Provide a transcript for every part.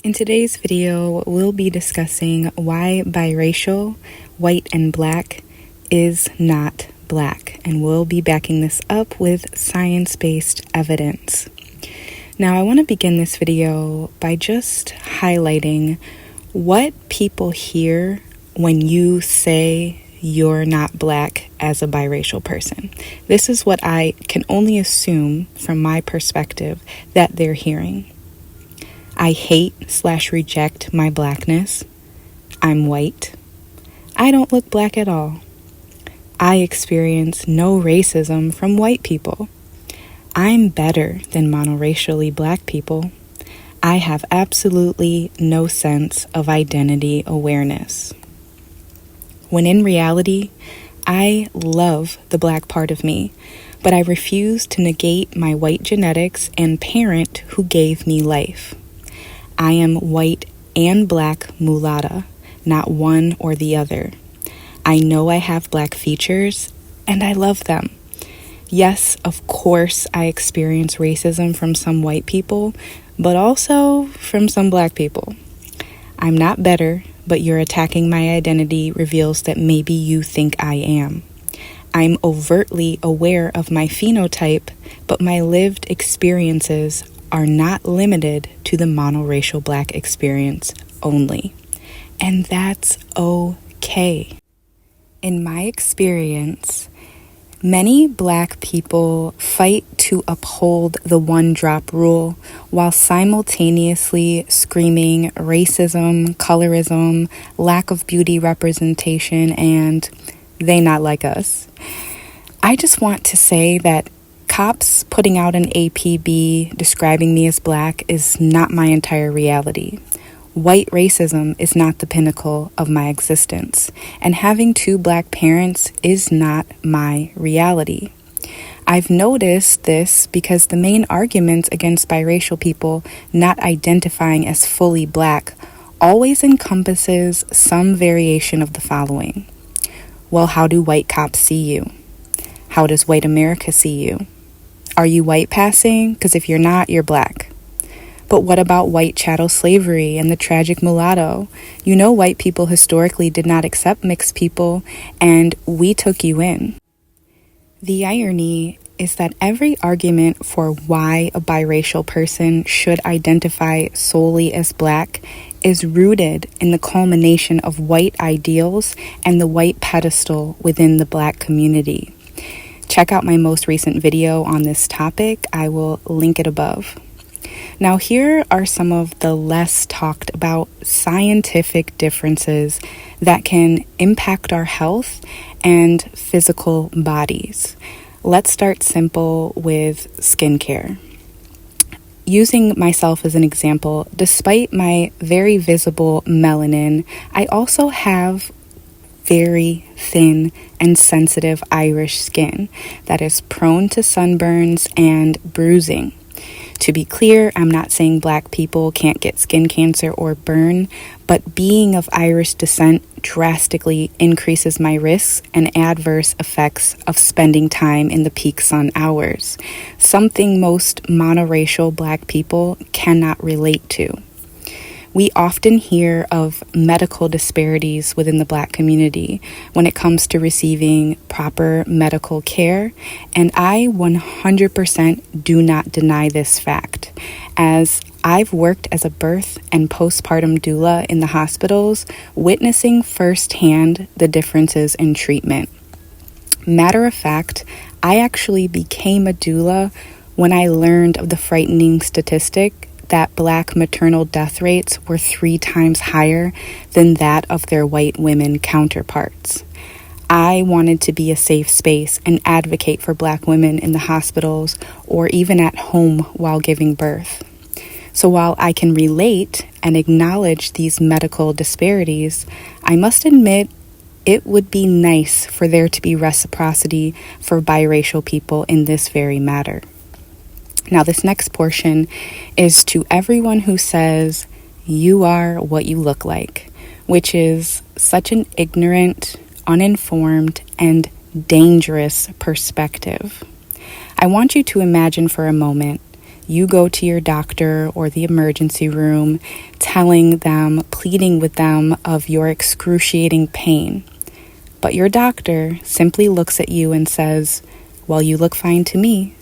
In today's video, we'll be discussing why biracial, white and black, is not black, and we'll be backing this up with science-based evidence. Now, I want to begin this video by just highlighting what people hear when you say you're not black as a biracial person. This is what I can only assume from my perspective that they're hearing. I hate/reject my blackness. I'm white. I don't look black at all. I experience no racism from white people. I'm better than monoracially black people. I have absolutely no sense of identity awareness. When in reality, I love the black part of me, but I refuse to negate my white genetics and parent who gave me life. I am white and black mulatto, not one or the other. I know I have black features, and I love them. Yes, of course, I experience racism from some white people, but also from some black people. I'm not better, but your attacking my identity reveals that maybe you think I am. I'm overtly aware of my phenotype, but my lived experiences are not limited to the monoracial black experience only. And that's okay. In my experience, many black people fight to uphold the one-drop rule while simultaneously screaming racism, colorism, lack of beauty representation, and they not like us. I just want to say that cops putting out an APB describing me as black is not my entire reality. White racism is not the pinnacle of my existence, and having two black parents is not my reality. I've noticed this because the main arguments against biracial people not identifying as fully black always encompasses some variation of the following. Well, how do white cops see you? How does white America see you? Are you white passing? Because if you're not, you're black. But what about white chattel slavery and the tragic mulatto? You know, white people historically did not accept mixed people, and we took you in. The irony is that every argument for why a biracial person should identify solely as black is rooted in the culmination of white ideals and the white pedestal within the black community. Check out my most recent video on this topic. I will link it above. Now, here are some of the less talked about scientific differences that can impact our health and physical bodies. Let's start simple with skincare. Using myself as an example, despite my very visible melanin, I also have very thin and sensitive Irish skin that is prone to sunburns and bruising. To be clear, I'm not saying black people can't get skin cancer or burn, but being of Irish descent drastically increases my risks and adverse effects of spending time in the peak sun hours, something most monoracial black people cannot relate to. We often hear of medical disparities within the black community when it comes to receiving proper medical care, and I 100% do not deny this fact, as I've worked as a birth and postpartum doula in the hospitals, witnessing firsthand the differences in treatment. Matter of fact, I actually became a doula when I learned of the frightening statistic that black maternal death rates were 3 times higher than that of their white women counterparts. I wanted to be a safe space and advocate for black women in the hospitals or even at home while giving birth. So while I can relate and acknowledge these medical disparities, I must admit it would be nice for there to be reciprocity for biracial people in this very matter. Now, this next portion is to everyone who says, you are what you look like, which is such an ignorant, uninformed, and dangerous perspective. I want you to imagine for a moment You go to your doctor or the emergency room, telling them, pleading with them of your excruciating pain. But your doctor simply looks at you and says, "Well, you look fine to me."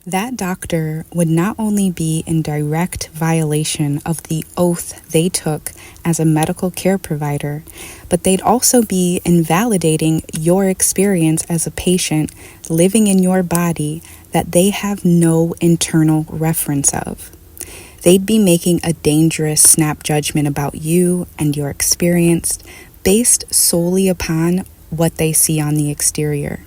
That doctor would not only be in direct violation of the oath they took as a medical care provider, but they'd also be invalidating your experience as a patient living in your body that they have no internal reference of. They'd be making a dangerous snap judgment about you and your experience based solely upon what they see on the exterior,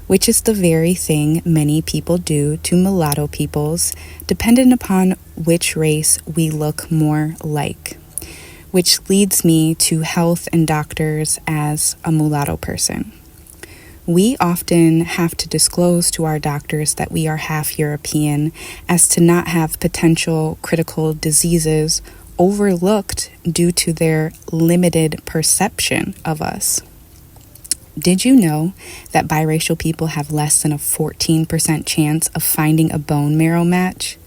which is the very thing many people do to mulatto peoples, dependent upon which race we look more like. Which leads me to health and doctors as a mulatto person. We often have to disclose to our doctors that we are half European as to not have potential critical diseases overlooked due to their limited perception of us. Did you know that biracial people have less than a 14% chance of finding a bone marrow match?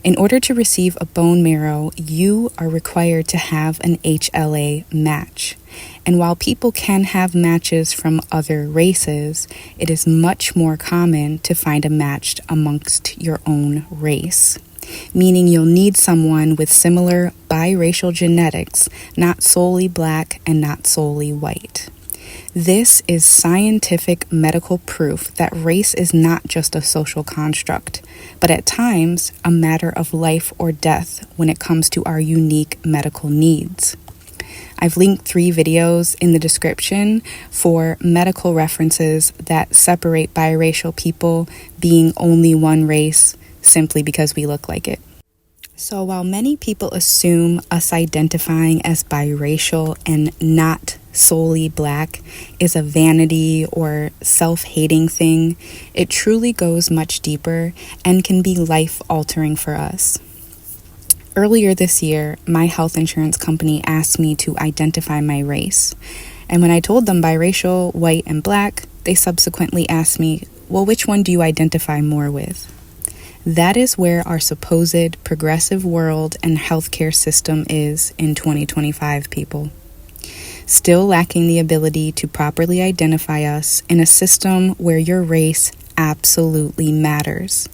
In order to receive a bone marrow, you are required to have an HLA match. And while people can have matches from other races, it is much more common to find a match amongst your own race. Meaning you'll need someone with similar biracial genetics, not solely black and not solely white. This is scientific medical proof that race is not just a social construct, but at times a matter of life or death when it comes to our unique medical needs. I've linked 3 videos in the description for medical references that separate biracial people being only one race simply because we look like it. So while many people assume us identifying as biracial and not solely black is a vanity or self-hating thing, it truly goes much deeper and can be life-altering for us. Earlier this year, my health insurance company asked me to identify my race. And when I told them biracial, white, and black, they subsequently asked me, "Well, which one do you identify more with?" That is where our supposed progressive world and healthcare system is in 2025, people. Still lacking the ability to properly identify us in a system where your race absolutely matters.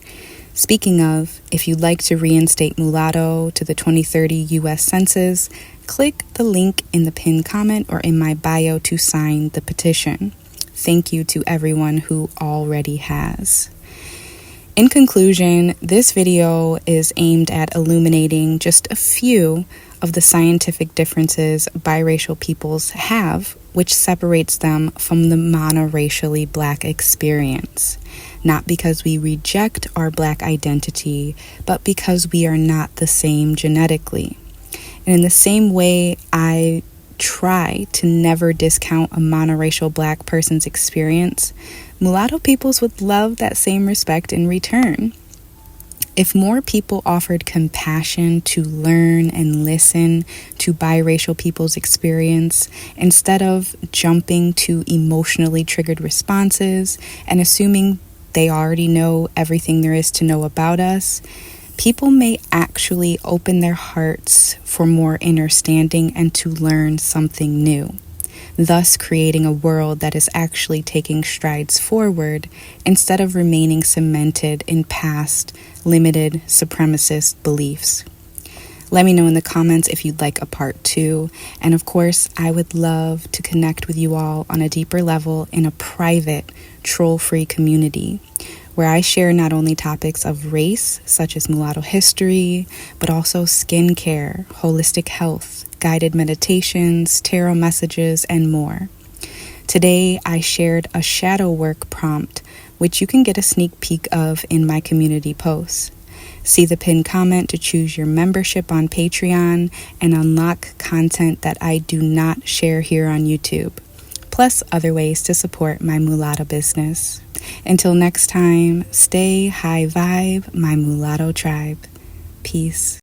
Speaking of, if you'd like to reinstate mulatto to the 2030 U.S. Census, click the link in the pinned comment or in my bio to sign the petition. Thank you to everyone who already has. In conclusion, this video is aimed at illuminating just a few of the scientific differences biracial peoples have, which separates them from the monoracially black experience. Not because we reject our black identity, but because we are not the same genetically. And in the same way, I try to never discount a monoracial black person's experience, mulatto peoples would love that same respect in return. If more people offered compassion to learn and listen to biracial people's experience instead of jumping to emotionally triggered responses and assuming they already know everything there is to know about us, people may actually open their hearts for more understanding and to learn something new, thus creating a world that is actually taking strides forward instead of remaining cemented in past, limited, supremacist beliefs. Let me know in the comments if you'd like a part 2, and of course, I would love to connect with you all on a deeper level in a private, troll-free community, where I share not only topics of race, such as mulatto history, but also skincare, holistic health, guided meditations, tarot messages, and more. Today, I shared a shadow work prompt, which you can get a sneak peek of in my community posts. See the pinned comment to choose your membership on Patreon and unlock content that I do not share here on YouTube, plus other ways to support my mulatto business. Until next time, stay high vibe, my mulatto tribe. Peace.